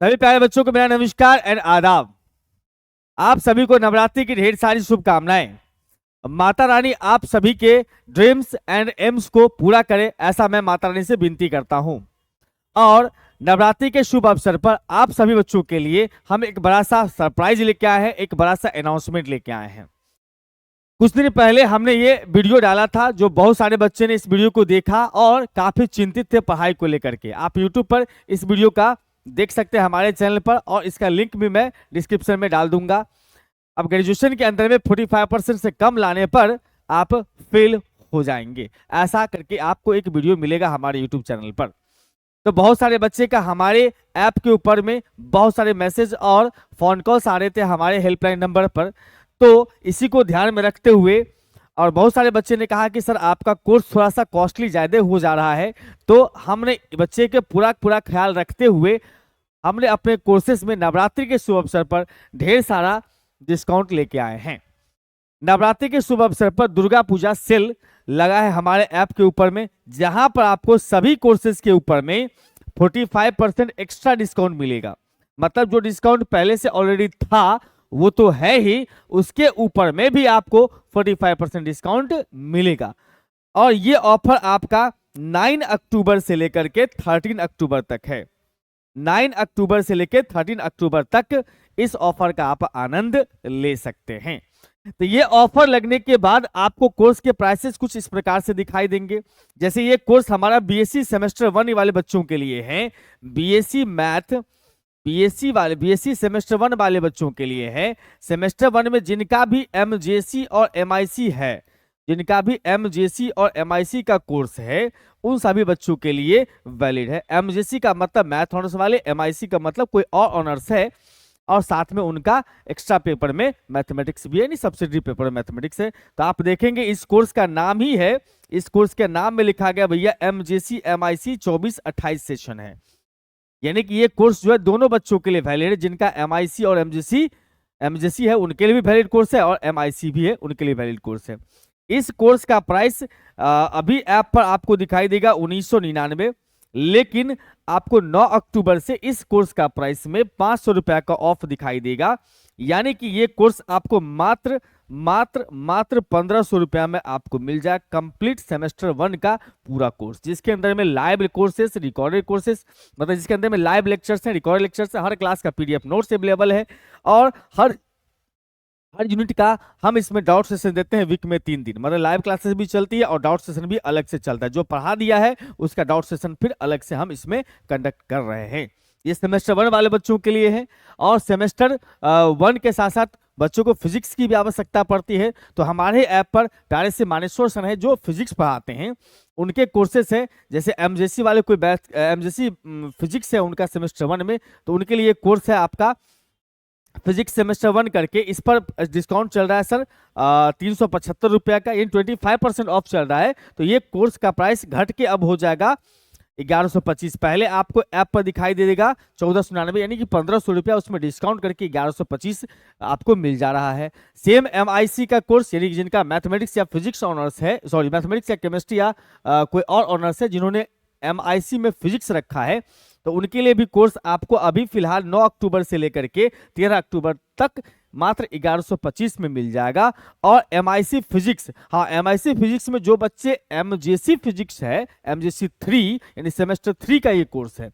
सभी प्यारे बच्चों को मेरा नमस्कार एंड आदाब। आप सभी को नवरात्रि की ढेर सारी शुभकामनाएं। माता रानी आप सभी के ड्रीम्स एंड एम्स को पूरा करे, ऐसा मैं माता रानी से विनती करता हूं। और नवरात्रि के शुभ अवसर पर आप सभी बच्चों के लिए हम एक बड़ा सा सरप्राइज लेके आए हैं, एक बड़ा सा अनाउंसमेंट लेके आए हैं। कुछ दिन पहले हमने ये वीडियो डाला था, जो बहुत सारे बच्चे ने इस वीडियो को देखा और काफी चिंतित थे पढ़ाई को लेकर के। आप यूट्यूब पर इस वीडियो का देख सकते हैं हमारे चैनल पर, और इसका लिंक भी मैं डिस्क्रिप्शन में डाल दूंगा। अब ग्रेजुएशन के अंदर में 45% से कम लाने पर आप फेल हो जाएंगे, ऐसा करके आपको एक वीडियो मिलेगा हमारे यूट्यूब चैनल पर। तो बहुत सारे बच्चे का हमारे ऐप के ऊपर में बहुत सारे मैसेज और फोन कॉल्स आ रहे थे हमारे हेल्पलाइन नंबर पर। तो इसी को ध्यान में रखते हुए, और बहुत सारे बच्चे ने कहा कि सर आपका कोर्स थोड़ा सा कॉस्टली ज़्यादा हो जा रहा है, तो हमने बच्चे के पूरा ख्याल रखते हुए हमने अपने कोर्सेज में नवरात्रि के शुभ अवसर पर ढेर सारा डिस्काउंट लेके आए हैं। नवरात्रि के शुभ अवसर पर दुर्गा पूजा सेल लगा है हमारे ऐप के ऊपर में, जहां पर आपको सभी कोर्सेज के ऊपर में 45% एक्स्ट्रा डिस्काउंट मिलेगा। मतलब जो डिस्काउंट पहले से ऑलरेडी था वो तो है ही, उसके ऊपर में भी आपको 45% डिस्काउंट मिलेगा। और ये ऑफर आपका 9 अक्टूबर से लेकर के 13 अक्टूबर तक है। 9 अक्टूबर से लेकर 13 अक्टूबर तक इस ऑफर का आप आनंद ले सकते हैं। तो ये ऑफर लगने के बाद आपको कोर्स के प्राइसेस कुछ इस प्रकार से दिखाई देंगे। जैसे ये कोर्स हमारा बीएससी सेमेस्टर 1 वाले बच्चों के लिए है, बीएससी मैथ बीएससी सेमेस्टर 1 वाले बच्चों के लिए है। सेमेस्टर 1 में जिनका भी एमजेसी और एमआईसी है, जिनका भी एमजेसी और एमआईसी का कोर्स है, उन सभी बच्चों के लिए वैलिड है। एमजेसी का मतलब मैथ ऑनर्स वाले, एमआईसी का मतलब कोई और ऑनर्स है, और साथ में उनका एक्स्ट्रा पेपर में मैथमेटिक्स भी है, नहीं सब्सिडरी पेपर मैथमेटिक्स है। तो आप देखेंगे इस कोर्स का नाम ही है, इस कोर्स के नाम में लिखा गया भैया एमजेसी एमआईसी 24-28 सेशन है। यानी कि ये कोर्स जो है दोनों बच्चों के लिए वैलिड है, जिनका एमआईसी और एमजेसी है उनके लिए भी वैलिड कोर्स है, और एमआईसी भी है उनके लिए वैलिड कोर्स है। इस कोर्स का प्राइस अभी ऐप पर आपको दिखाई देगा 1999, लेकिन आपको 9 अक्टूबर से इस कोर्स का प्राइस में 500 रुपया का ऑफ दिखाई देगा। यानी कि ये कोर्स आपको मात्र 1500 रुपया में आपको मिल जाए कंप्लीट सेमेस्टर 1 का पूरा कोर्स, जिसके अंदर में लाइव कोर्सेस, रिकॉर्डेड कोर्सेस, मतलब जिसके अंदर में लाइव लेक्चर्स हैं, रिकॉर्डेड लेक्चर्स हैं, हर क्लास का पीडीएफ नोट्स अवेलेबल है, और हर यूनिट का हम इसमें डाउट सेशन देते हैं वीक में 3 दिन। मतलब लाइव क्लासेस भी चलती है और डाउट सेशन भी अलग से चलता है। जो पढ़ा दिया है उसका डाउट सेशन फिर अलग से हम इसमें कंडक्ट कर रहे हैं। ये सेमेस्टर 1 वाले बच्चों के लिए है, और सेमेस्टर 1 के साथ साथ बच्चों को फिजिक्स की भी आवश्यकता पड़ती है। तो हमारे ऐप पर प्यारे से मानेश्वर सर है जो फिजिक्स पढ़ाते हैं, उनके कोर्सेस हैं। जैसे एमजेसी वाले कोई एमजेसी फिजिक्स है उनका सेमेस्टर 1 में, तो उनके लिए कोर्स है आपका फिजिक्स सेमेस्टर 1 करके। इस पर डिस्काउंट चल रहा है सर 375 रुपया का, ये 25% ऑफ चल रहा है। तो ये कोर्स का प्राइस घट के अब हो जाएगा 1125। पहले आपको ऐप पर दिखाई दे देगा 1499, यानी कि 1500 रुपया उसमें डिस्काउंट करके 1125 आपको मिल जा रहा है। सेम एमआईसी का कोर्स, यानी कि जिनका मैथमेटिक्स या फिजिक्स ऑनर्स है, सॉरी मैथमेटिक्स या केमिस्ट्री या कोई और ऑनर्स है, जिन्होंने एमआईसी में फिजिक्स रखा है, तो उनके लिए भी कोर्स आपको अभी फिलहाल 9 अक्टूबर से लेकर के 13 अक्टूबर तक मात्र 1125 में मिल जाएगा। और एमआईसी फिजिक्स, हाँ एमआईसी फिजिक्स में जो बच्चे एमजेसी फिजिक्स है, एमजेसी 3 यानी सेमेस्टर 3 का ये कोर्स है,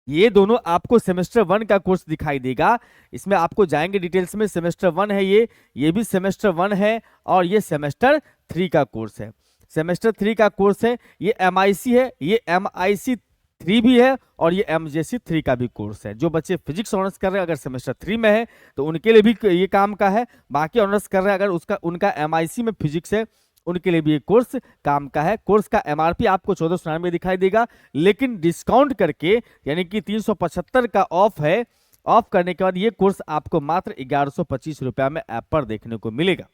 ये दोनों आपको सेमेस्टर 1 का कोर्स दिखाई देगा। इसमें आपको जाएंगे डिटेल्स में, सेमेस्टर 1 है ये भी सेमेस्टर 1 है, और ये सेमेस्टर 3 का कोर्स है। सेमेस्टर 3 का कोर्स है, ये एमआईसी है, ये एमआईसी 3 भी है, और ये एमजेसी 3 का भी कोर्स है। जो बच्चे फिजिक्स ऑनर्स कर रहे हैं अगर सेमेस्टर 3 में है तो उनके लिए भी ये काम का है। बाकी ऑनर्स कर रहे हैं अगर उनका एमआईसी में फिजिक्स है, उनके लिए भी ये कोर्स काम का है। कोर्स का एमआरपी आपको 1499 दिखाई देगा, लेकिन डिस्काउंट करके यानी कि 375 का ऑफ है। ऑफ करने के बाद ये कोर्स आपको मात्र 1125 रुपया में ऐप पर देखने को मिलेगा।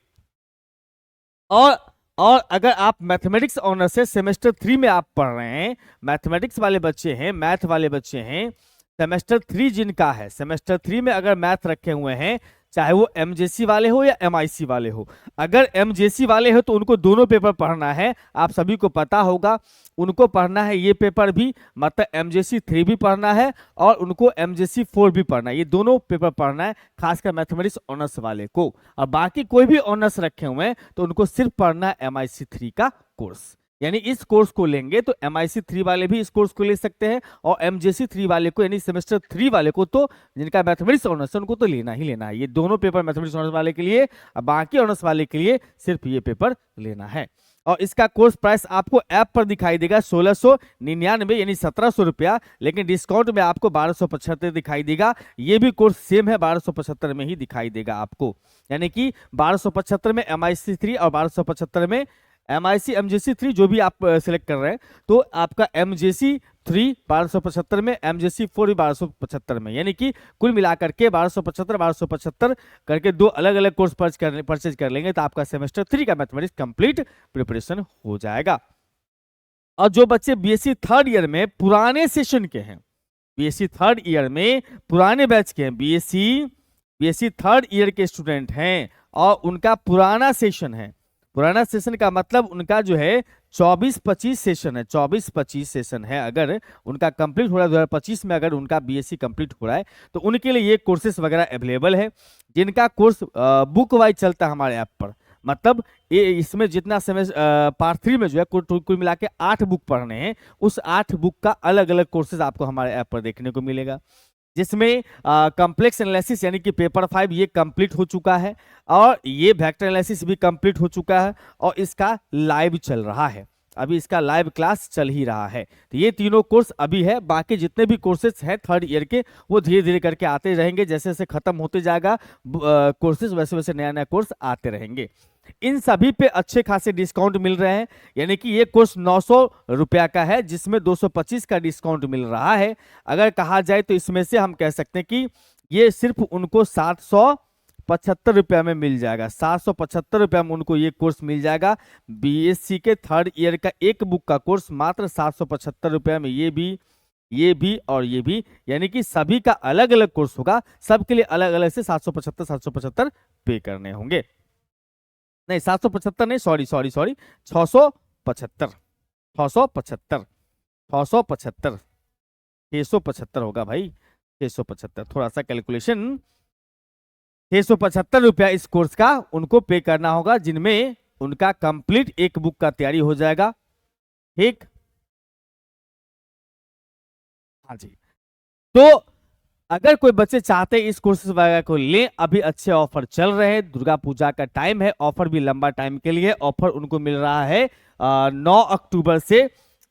और अगर आप मैथमेटिक्स ऑनर्स से सेमेस्टर 3 में आप पढ़ रहे हैं, मैथमेटिक्स वाले बच्चे हैं, मैथ वाले बच्चे हैं, सेमेस्टर 3 जिनका है, सेमेस्टर 3 में अगर मैथ रखे हुए हैं, चाहे वो एमजेसी वाले हो या एमआईसी वाले हो। अगर एमजेसी वाले हो तो उनको दोनों पेपर पढ़ना है, आप सभी को पता होगा। उनको पढ़ना है ये पेपर भी, मतलब एमजेसी 3 भी पढ़ना है और उनको एमजेसी 4 भी पढ़ना है। ये दोनों पेपर पढ़ना है, खासकर मैथमेटिक्स ऑनर्स वाले को। और बाकी कोई भी ऑनर्स रखे हुए हैं तो उनको सिर्फ पढ़ना है एमआईसी 3 का कोर्स। यानी इस कोर्स को लेंगे तो एमआईसी 3 वाले भी इस कोर्स को ले सकते हैं, और एमजेसी 3 वाले को यानी सेमेस्टर 3 वाले को तो जिनका मैथमेटिक्स ऑनर्स है उनको तो लेना ही लेना है। ये दोनों पेपर मैथमेटिक्स ऑनर्स वाले के लिए, और बाकी ऑनर्स वाले के लिए सिर्फ ये पेपर लेना है। और इसका कोर्स प्राइस आपको ऐप पर दिखाई देगा 1699 यानी 1700 रुपया, लेकिन डिस्काउंट में आपको 1275 दिखाई देगा। ये भी कोर्स सेम है, 1275 में ही दिखाई देगा आपको। यानी कि 1275 में एमआईसी 3 और 1275 में एमआईसी एमजेसी 3 जो भी आप सिलेक्ट कर रहे हैं, तो आपका एमजेसी 3 1275 में, एमजेसी 4 भी 1275 में, यानी कि कुल मिलाकर के 1275 करके दो अलग अलग कोर्स परचेज कर लेंगे तो आपका सेमेस्टर 3 का मैथमेटिक्स कंप्लीट प्रिपरेशन हो जाएगा। और जो बच्चे बीएससी 3rd ईयर में पुराने सेशन के हैं, बीएससी 3rd ईयर में पुराने बैच के हैं, बीएससी 3rd ईयर के स्टूडेंट हैं और उनका पुराना सेशन है, पुराना सेशन का मतलब उनका जो है 24-25 सेशन है, 24-25 सेशन है। अगर उनका कंप्लीट हो रहा है 2025 में, अगर उनका बीएससी कंप्लीट हो रहा है तो उनके लिए ये कोर्सेज वगैरह अवेलेबल है, जिनका कोर्स बुक वाइज चलता है हमारे ऐप पर। मतलब ये इसमें जितना समय पार्ट 3 में जो है कुल मिला के 8 बुक पढ़ने हैं, उस 8 बुक का अलग अलग कोर्सेज आपको हमारे ऐप पर देखने को मिलेगा, जिसमें कॉम्प्लेक्स एनालिसिस यानी कि पेपर 5 ये कंप्लीट हो चुका है, और ये वेक्टर एनालिसिस भी कंप्लीट हो चुका है, और इसका लाइव चल रहा है, अभी इसका लाइव क्लास चल ही रहा है। तो ये तीनों कोर्स अभी है, बाकी जितने भी कोर्सेज हैं 3rd ईयर के वो धीरे धीरे करके आते रहेंगे, जैसे जैसे खत्म होते जाएगा कोर्सेज वैसे वैसे नया नया कोर्स आते रहेंगे। इन सभी पे अच्छे खासे डिस्काउंट मिल रहे हैं, यानी कि ये कोर्स 900 रुपया का है, जिसमें 225 का डिस्काउंट मिल रहा है। अगर कहा जाए तो इसमें से हम कह सकते हैं कि ये सिर्फ उनको 775 रुपया में मिल जाएगा, 775 रुपया में उनको ये कोर्स मिल जाएगा। बीएससी के 3rd ईयर का एक बुक का कोर्स मात्र 775 रुपया में, ये भी और ये भी, यानी कि सभी का अलग अलग कोर्स होगा, सबके लिए अलग अलग से 775 पे करने होंगे। नहीं 775 नहीं, सॉरी 675 675 होगा भाई, 675, थोड़ा सा कैलकुलेशन, 675 रुपया इस कोर्स का उनको पे करना होगा, जिनमें उनका कंप्लीट एक बुक का तैयारी हो जाएगा। ठीक, हाँ जी। तो अगर कोई बच्चे चाहते हैं इस कोर्सेज वगैरह को लें, अभी अच्छे ऑफर चल रहे हैं, दुर्गा पूजा का टाइम है, ऑफर भी लंबा टाइम के लिए, ऑफर उनको मिल रहा है 9 अक्टूबर से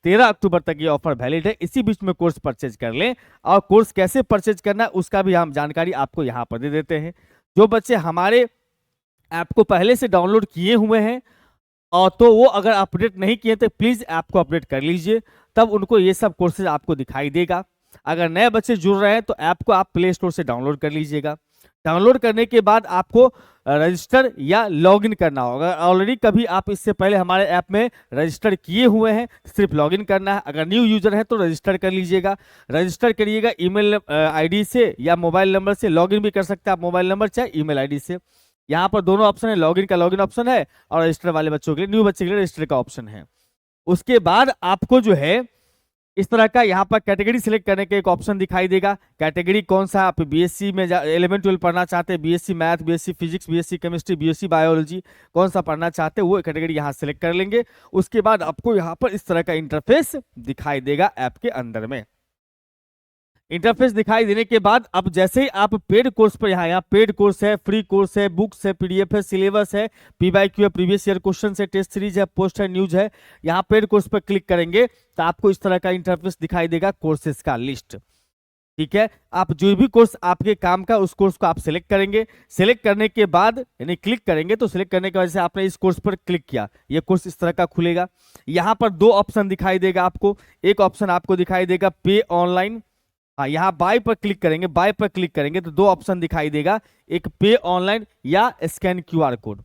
13 अक्टूबर तक ये ऑफर वैलिड है। इसी बीच में कोर्स परचेज कर लें, और कोर्स कैसे परचेज करना है उसका भी हम जानकारी आपको यहाँ पर दे देते हैं। जो बच्चे हमारे ऐप को पहले से डाउनलोड किए हुए हैं और तो वो अगर अपडेट नहीं किए तो प्लीज ऐप को अपडेट कर लीजिए, तब उनको ये सब कोर्सेज आपको दिखाई देगा। अगर नए बच्चे जुड़ रहे हैं तो ऐप को आप प्ले स्टोर से डाउनलोड कर लीजिएगा। डाउनलोड करने के बाद आपको रजिस्टर या लॉगिन करना होगा। ऑलरेडी कभी आप इससे पहले हमारे ऐप में रजिस्टर किए हुए हैं, सिर्फ लॉगिन करना है। अगर न्यू यूजर है तो रजिस्टर कर लीजिएगा, रजिस्टर करिएगा ईमेल आईडी से या मोबाइल नंबर से, लॉगिन भी कर सकते हैं आप मोबाइल नंबर चाहे ईमेल आईडी से। यहाँ पर दोनों ऑप्शन है, लॉगिन का लॉगिन ऑप्शन है और रजिस्टर वाले बच्चों के लिए, न्यू बच्चे के लिए रजिस्टर का ऑप्शन है। उसके बाद आपको जो है इस तरह का यहाँ पर कैटेगरी सिलेक्ट करने का एक ऑप्शन दिखाई देगा। कैटेगरी कौन सा, आप बीएससी में 11-12 पढ़ना चाहते हैं, BSc math, BSc physics, BSc chemistry, BSc biology, कौन सा पढ़ना चाहते हैं वो कैटेगरी यहाँ सिलेक्ट कर लेंगे। उसके बाद आपको यहाँ पर इस तरह का इंटरफेस दिखाई देगा ऐप के अंदर में। इंटरफेस दिखाई देने के बाद अब जैसे ही आप पेड कोर्स पर यहाँ पेड कोर्स है, फ्री कोर्स है, बुक्स है, पीडीएफ है, सिलेबस है, पीवाईक्यू है, प्रीवियस ईयर क्वेश्चन है, टेस्ट सीरीज है, पोस्ट है, न्यूज है, यहाँ पेड कोर्स पर क्लिक करेंगे तो आपको इस तरह का इंटरफेस दिखाई देगा, कोर्सेज का लिस्ट। ठीक है, आप जो भी कोर्स आपके काम का उस कोर्स को आप सिलेक्ट करेंगे। सिलेक्ट करने के बाद यानी क्लिक करेंगे तो सिलेक्ट करने की वजह से आपने इस कोर्स पर क्लिक किया, ये कोर्स इस तरह का खुलेगा। यहाँ पर दो ऑप्शन दिखाई देगा आपको, एक ऑप्शन आपको दिखाई देगा पे ऑनलाइन, हाँ यहाँ बाय पर क्लिक करेंगे, बाय पर क्लिक करेंगे तो दो ऑप्शन दिखाई देगा, एक पे ऑनलाइन या स्कैन क्यूआर कोड।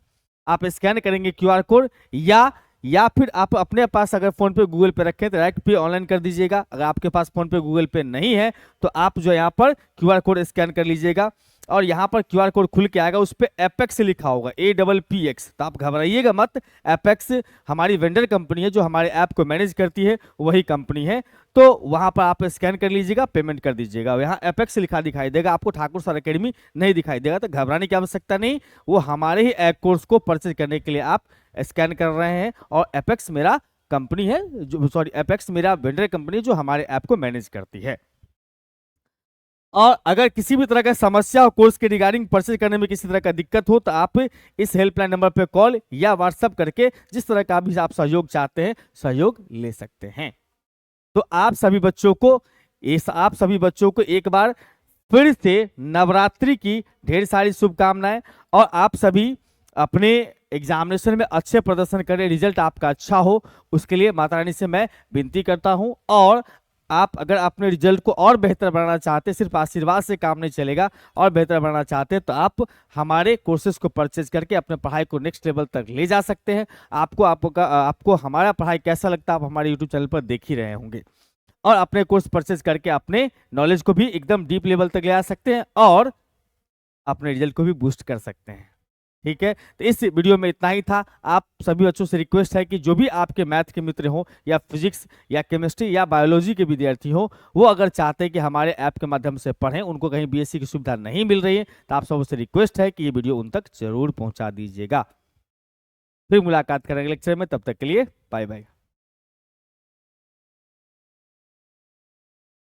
आप स्कैन करेंगे क्यूआर कोड या या फिर आप अपने पास अगर फ़ोन पे गूगल पे रखें तो डायरेक्ट पे ऑनलाइन कर दीजिएगा। अगर आपके पास फ़ोन पे गूगल पे नहीं है तो आप जो यहाँ पर क्यूआर कोड स्कैन कर लीजिएगा और यहाँ पर क्यूआर कोड खुल के आएगा, उस पर एपेक्स लिखा होगा, APPX। तो आप घबराइएगा मत, एपेक्स हमारी वेंडर कंपनी है जो हमारे ऐप को मैनेज करती है, वही कंपनी है। तो वहाँ पर आप स्कैन कर लीजिएगा, पेमेंट कर दीजिएगा। यहाँ एपेक्स लिखा दिखाई देगा आपको, ठाकुर सर अकेडमी नहीं दिखाई देगा। तो घबराने की आवश्यकता नहीं, वो हमारे ही ऐप कोर्स को परचेज करने के लिए आप स्कैन कर रहे हैं। और एपेक्स मेरा कंपनी है जो, सॉरी, एपेक्स मेरा वेंडर कंपनी है जो हमारे ऐप को मैनेज करती है। और अगर किसी भी तरह का समस्या हो कोर्स के रिगार्डिंग परचेज करने में किसी तरह का दिक्कत हो तो आप इस हेल्पलाइन नंबर पे कॉल या व्हाट्सएप करके जिस तरह का भी आप सहयोग चाहते हैं सहयोग ले सकते हैं। तो आप सभी बच्चों को एक बार फिर से नवरात्रि की ढेर सारी शुभकामनाएं। और आप सभी अपने एग्जामिनेशन में अच्छे प्रदर्शन करें, रिजल्ट आपका अच्छा हो, उसके लिए माता रानी से मैं विनती करता हूं। और आप अगर अपने रिजल्ट को और बेहतर बनाना चाहते हैं, सिर्फ आशीर्वाद से काम नहीं चलेगा, और बेहतर बनाना चाहते हैं तो आप हमारे कोर्सेज को परचेज करके अपने पढ़ाई को नेक्स्ट लेवल तक ले जा सकते हैं। आपको हमारा पढ़ाई कैसा लगता है आप हमारे यूट्यूब चैनल पर देख ही रहे होंगे। और अपने कोर्स परचेज करके अपने नॉलेज को भी एकदम डीप लेवल तक ले आ सकते हैं और अपने रिजल्ट को भी बूस्ट कर सकते हैं। ठीक है, तो इस वीडियो में इतना ही था। आप सभी बच्चों से रिक्वेस्ट है कि जो भी आपके मैथ के मित्र हो या फिजिक्स या केमिस्ट्री या बायोलॉजी के विद्यार्थी हो, वो अगर चाहते हैं कि हमारे ऐप के माध्यम से पढ़ें, उनको कहीं BSc की सुविधा नहीं मिल रही है, तो आप सबसे रिक्वेस्ट है कि ये वीडियो उन तक जरूर पहुंचा दीजिएगा। फिर मुलाकात करेंगे लेक्चर में, तब तक के लिए बाय बाय।